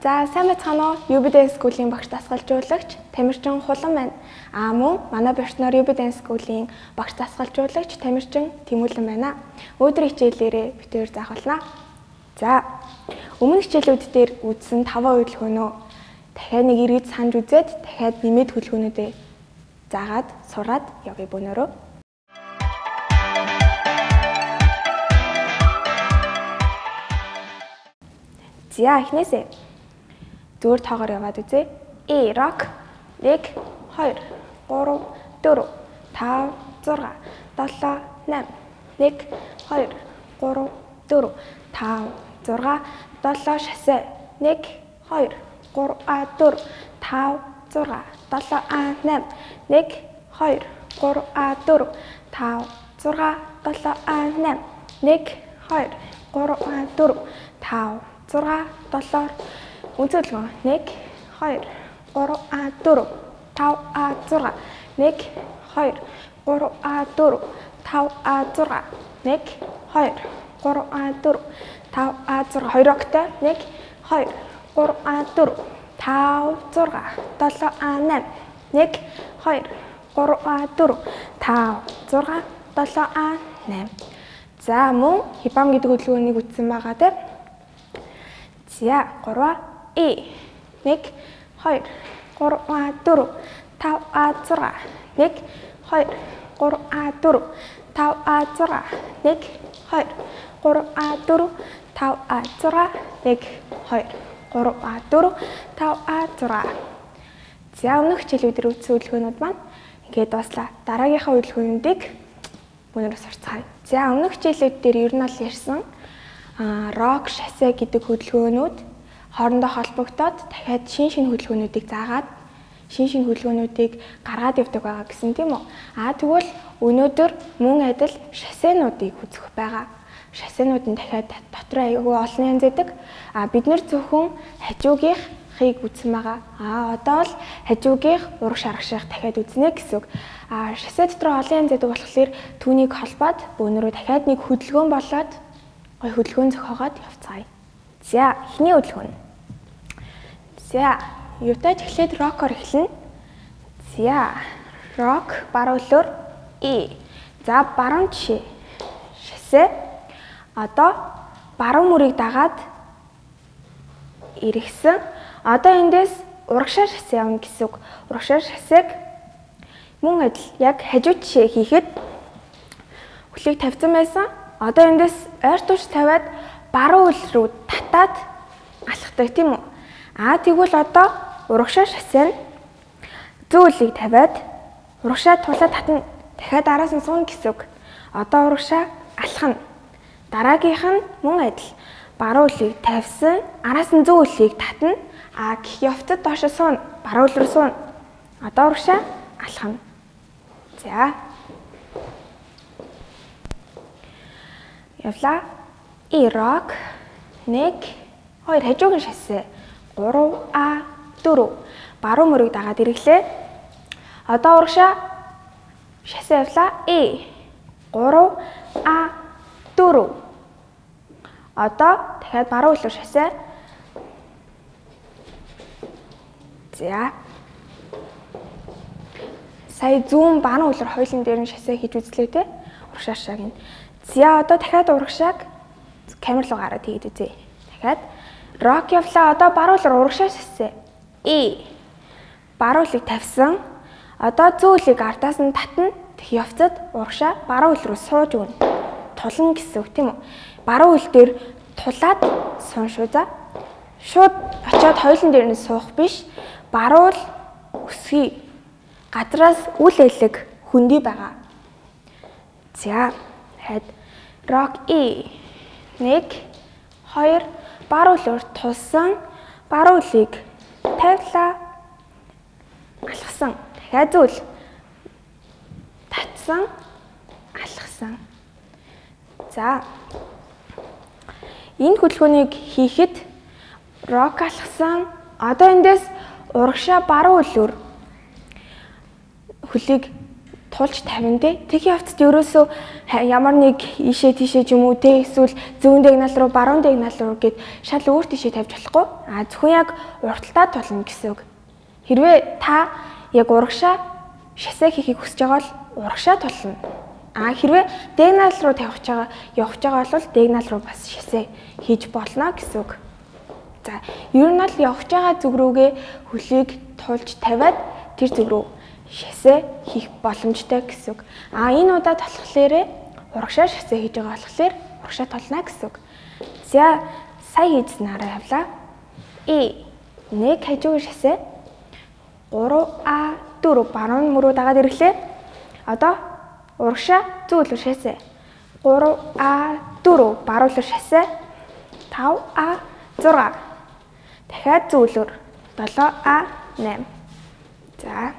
За сайн байцгаана уу? UB Dance School-ийн багш дасгалжуулагч Тамирчин Хулан байна. Мөн манай партнер UB Dance School-ийн багш дасгалжуулагч Тамирчин Тэмүүлэн байна. Өдөр хичээлээрээ битээр заахулнаа. За өмнөх хичээлүүд дээр үзсэн 5 хөдөлгөөнөө дахиад нэг эргэж санаж үзээд дахиад нэмээд хөдөлгөөнүүдээ заагаад сураад явъя бөнөрөө. За эхнээсээ зүгээр тоогоор яваад үзье. E rock 1 2 3 4 5 6 7 8 1 2 3 4 5 6 7 шасаа 1 2 3 4 5 6 7 8 1 2 3 4 5 6 7 8 1 2 3 4 5 6 7 үнцөлгөө 1 2 3 4 5 6 1 2 3 4 5 6 1 2 3 4 5 6 2 огтой 1 2 3 4 5 6 7 8 1 2 3 4 5 6 7 8. За мөн хипам гэдэг хөдөлгөөнийг үтсэн байгаа тийм. За 3 E 1 2 3 4 5 6 1 2 3 4 5 6 1 2 3 4 5 6 1 2 3 4 5 6. За өмнөх хичээлүүдээр үзсэн хөдөлгөөнүүд маань ингээд дуслаа. Дараагийнхаа хөдөлгөөнүүдийг өнөөдөр сурцгаая. За өмнөх хичээлүүд дээр ер нь бол ярьсан рок шасэ гэдэг хөдөлгөөнүүд хоорондоо холбогдоод дахиад шин хөдөлгөөнүүдийг заагаад шин хөдөлгөөнүүдийг гаргаад явдаг байгаа гэсэн тийм үү? Тэгвэл өнөөдөр мөн адил шасэнуудыг үзэх байгаа. Шасэнууд нь дахиад дотор аягүй олон янз байдаг. Бид нэр зөвхөн хажуугийнхыг үзсэн байгаа. Одоо л хажуугийнх ураг шаргаших дахиад үзнэ гэсэн үг. Шасэ дотор олон янз байдаг болохоор түүнийг холбоод өнөөдөр дахиад нэг хөдөлгөөн болоод гой хөдөлгөөн зохиогоод явцгаая. За эхний хөдөлгөөн. За юутай ч эхлээд рокоор эхэлнэ. За рок баруун үлээр E. За баруун жишээ. Шасэ. Одоо баруун мөрийг дагаад иргэсэн. Одоо эндээс урагшаа шасэ явна гэсэн үг. Урагшаа шасэг мөн адил яг хажуу жишээ хийхэд хүлийг тавьсан байсан. Одоо эндээс ойр туш тавиад баруун үл рүү татаад алхдаг тийм үү? Тэгвэл одоо урагшаа шасэ нь зүүн үлийг тавиад урагшаа тулаад татна. Дахиад араас нь сууна гэсэн үг. Одоо урагшаа алхана. Дараагийнх нь мөн адил баруун үлийг тавьсан, араас нь зүүн үлийг татна. Гэх явцад доош сууна. Баруун үл рүү сууна. Одоо урагшаа алхана. За. Явлаа. E rock 1 2 хажуугийн шасэ 3 4 баруун мөрийг дагаад ирэглээ. Одоо урагшаа шасэ явлаа. E 3 4 одоо дахиад баруун үлээр шасэ. За. Сая зүүн баруун үлээр хоёулын дээр нь шасэ хийж үзлээ те. Урагшаа шааг нь. За одоо дахиад урагшааг камер руу гараад хийгээд үзье. Дахиад рок явлаа. Одоо баруун үлээр урагшаа шасэ. E баруун үлийг тавьсан. Одоо зүүн үлийг ардаас нь татна. Тэг явцад урагшаа баруун ул руу сууж өгнө. Тулна гэсэн үг тийм үү? Баруун ул дээр тулаад суун шүү за. Шууд очиод хоёулын дээр нь суух биш. Баруун өсгий. Гадраас үл элэг хөндөй байгаа. За хэд рок E 1 2 баруун үлээр тулсан. Баруун үлийг тавилаа. Алхсан. Дахиад зүүн татсан. Алхсан. За. Энэ хөдөлгөөнийг хийхэд рок алхсан. Одоо эндээс урагшаа баруун үлээр хөлийг тулж тавина те. Тэгэхин явцад ерөөсөө ямар нэг ийшээ тийшээ ч юм уу те эсвэл зүүн диагонал руу баруун диагонал руу гэд шал өөр тийшээ тавьж болохгүй. Зөвхөн яг урталтаа тулна гэсэн үг. Хэрвээ та яг урагшаа шасэ хийхийг хүсэж байгаа бол урагшаа тулна. Хэрвээ диагонал руу явж байгаа бол диагонал руу бас шасэ хийж болно гэсэн үг. За, ер нь бол явж байгаа зүг рүүгээ хөлийг тулж тавиад тэр зүг рүү шасэ хийх боломжтой гэсэн үг. Энэ удаад болохоор урагшаа шасэ хийж байгаа болохоор урагшаа тулна гэсэн үг. За, сая хийсэн хараа явлаа. 1 хажуугийн шасэ 3 4 баруун мөрөө дагаад ирэхлээ. Одоо урагшаа зүүн рүү шасэ 3 4 баруун руу шасэ 5 6 дахиад зүүн рүү 7 8. За.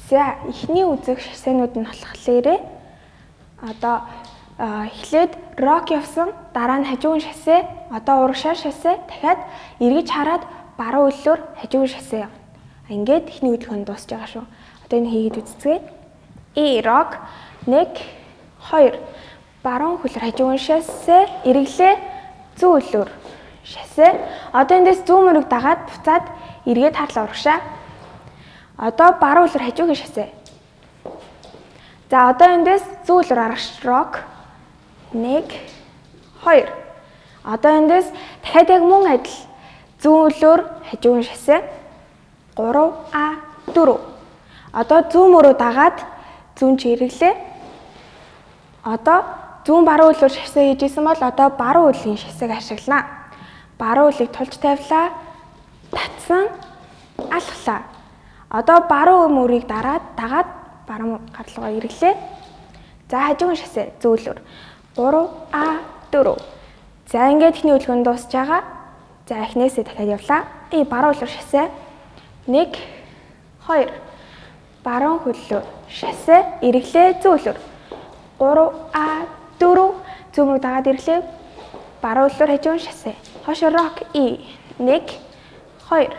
За, эхний үзэх шасэнууд нь болохоор одоо эхлээд рок явсан, дараа нь хажуугийн шасэ, одоо урагшаа шасэ, дахиад эргэж хараад баруун хөлөөр хажуугийн шасэ явна. Ингээд эхний хөдөлгөөн дуусж байгаа шүү. Одоо энэ хийгээд үзцгээе. Рок 1 2 баруун хөлөөр хажуугийн шасэ, эргэлээ зүүн хөлөөр шасэ. Одоо эндээс зүүн мөрөг дагаад буцаад эргээд харлаа урагшаа. Одоо баруун хөлөөр хажуугийн шасэ. За, одоо эндээс зүүн хөлөөр аргач рок 1 2. Одоо эндээс дахиад яг мөн адил зүүн хөлөөр хажуугийн шасэ 3 4. Одоо зүүн мөрөө дагаад зүүн чи эргэлээ. Одоо зүүн баруун хөлөөр шасэ хийж исэн бол одоо баруун хөлийн шасыг ашиглана. Баруун хөлийг тулж тавилаа. Татсан алхлаа. Одоо баруун мөрийг дагаад баруун гарлуугаа эргэлээ. За, хажуугийн шасэ зүүн хөлөөр 3 4. За, ингээд ихний хөдөлгөөн дуусж байгаа. За, эхнээсээ дахиад явлаа. Баруун хөлөөр шасэ 1 2 баруун хөлөөр шасэ, эргэлээ зүүн хөлөөр 3 4. Зүүн мөрөг дагаад эргэлээ. Баруун хөлөөр хажуугийн шасэ. Хойшоо рок 1 2 3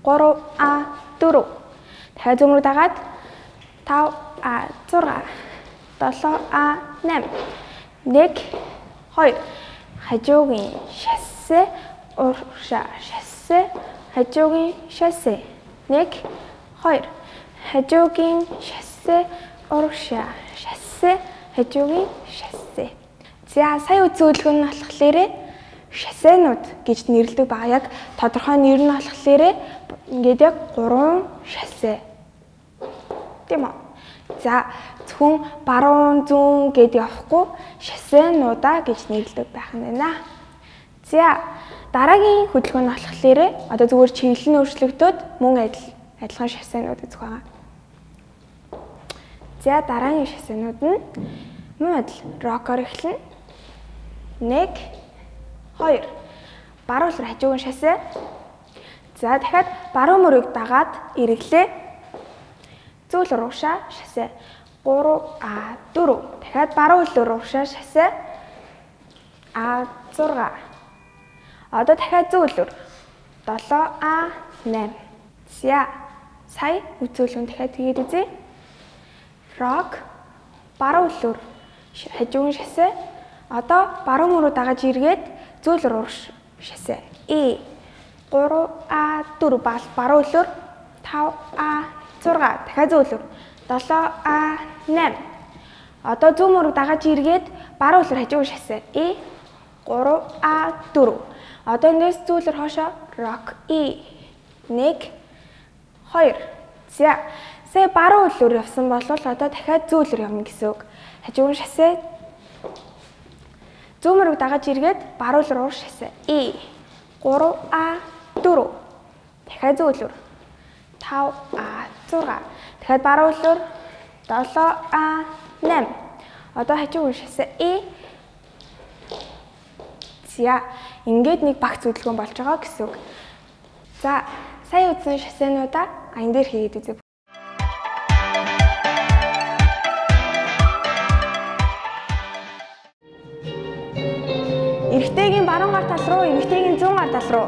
4. Дахиад зүүн мөрөг дагаад 5 6 7 8. 1 2 хажуугийн шасэ, урагшаа шасэ, хажуугийн шасэ. 1 2 хажуугийн шасэ, урагшаа шасэ, хажуугийн шасэ. За, сая үзсэн хөдөлгөөн нь болохоор шасэнууд гэж нэрлэдэг байгаа. Яг тодорхой нэр нь болохоор ингээд яг 3 шасэ. Тийм үү? За, зөвхөн баруун зүүн гэд явахгүй шасэнуудаа гэж нэрлэдэг байх нь байна. За, дараагийн хөдөлгөөн нь болохоор одоо зүгээр чиглэл нь өөрчлөгдөд мөн адилхан шасэнууд үзэх байгаа. За, дараагийн шасэнууд нь мөн адил рокоор эхэлнэ. 1 2 баруун хөлөөр хажуугийн шасэ. За, дахиад баруун мөрийг дагаад эргэлээ. Зүүн хөлөөр урагшаа шасэ 3 4. Дахиад баруун хөлөөр урагшаа шасэ 6. Одоо дахиад зүүн хөлөөр 7 8. За, сая үзүүлэн дахиад тэгээд үзье. Рок баруун хөлөөр хажуугийн шасэ. Одоо баруун мөрөө дагаж эргээд зүүн хөлөөр урагш шасэ. 3 4 баруун хөлөөр 5 6. Дахиад зүүн хөлөөр 7 8. Одоо зүүн мөрөг дагаж эргээд баруун хөлөөр хажуугийн шасэ. 3 4. Одоо эндээс зүүн хөлөөр хоошоо рок 1 2. За, сая баруун хөлөөр явсан бол одоо дахиад зүүн хөлөөр явна гэсэн үг. Хажуугийн шасэ. Зүүн мөрөг дагаж эргээд баруун хөлөөр урагш шасэ. 3 4. Дахиад зүүн хөлөөр 5 6. Дахиад баруун хөлөөр 7 8. Одоо хажуугийн шасэ. За, ингээд нэг багц хөдөлгөөн болж байгаа гэсэн үг. За, сая үзсэн шасэнуудаа энэ дээр хийгээд үзье. Эрэгтэйгийн баруун гар тал руу, эмэгтэйгийн зүүн гар тал руу.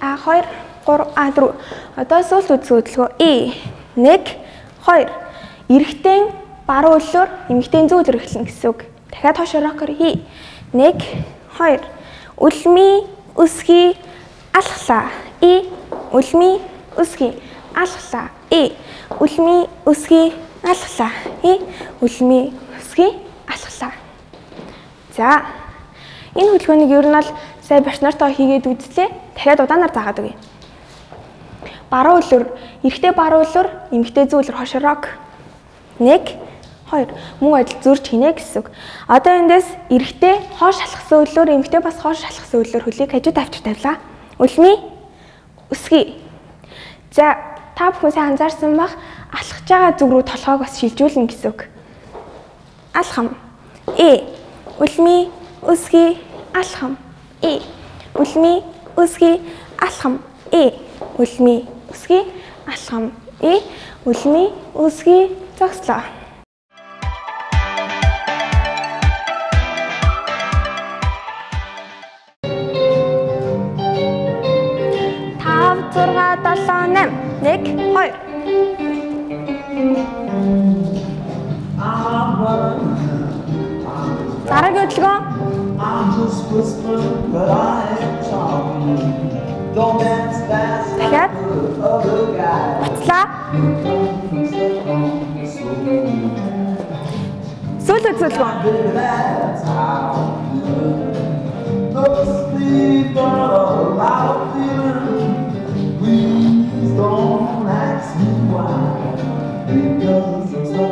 2, 3, 4. Одоо сүүлд үзэх хөдөлгөөн E 1, 2. Эрэгтэй баруун үлээр эмэгтэй зүүн үлээр эхэлнэ гэсэн үг. Дахиад хойш рокер хий. 1, 2. Үлми өсгий алхлаа. E үлми өсгий алхлаа. E үлми өсгий алхлаа. E үлми өсгий алхлаа. За энэ хөдөлгөөнийг ер нь л сая бачнартаа хийгээд үзлээ. Дахиад удаанаар заагаад өгье. Баруун үлээр эрэгтэй баруун үлээр эмэгтэй зүүн үлээр хойш рок. 1, 2. Мөн адил зурж хийнэ гэсэн үг. Одоо эндээс эрэгтэй хоош шалхсан үлээр эмэгтэй бас хоош шалхсан үлээр хөлийг хажуу тавьчих тавилаа. Үлми өсгий. За та бүхэн сайн анзаарсан бах алхаж байгаа зүг рүү толгойг бас шилжүүлнэ гэсэн үг. Алхам. E үлми өсгий алхам. E үлми өсгий алхам. E үлми өсгий алхам. E үлми өсгий зогслоо. 5, 6, 7, 8. 1, 2. Дараагийн хөдөлгөөн. Дахиад. Буцлаа. Сүүлийн хөдөлгөөн.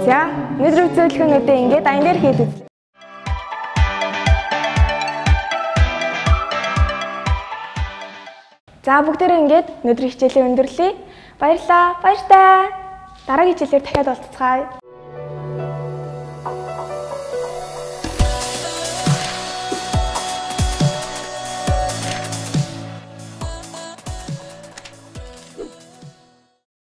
За, өнөөдрийн зөвлөгөөнүүдээ ингээд аян дээр хийгээд үзлээ. За, бүгдээрээ ингээд өнөөдрийн хичээлээ өндөрлөе. Баярлалаа. Баяртай. Дараагийн хичээлээр дахиад уулзцгаая.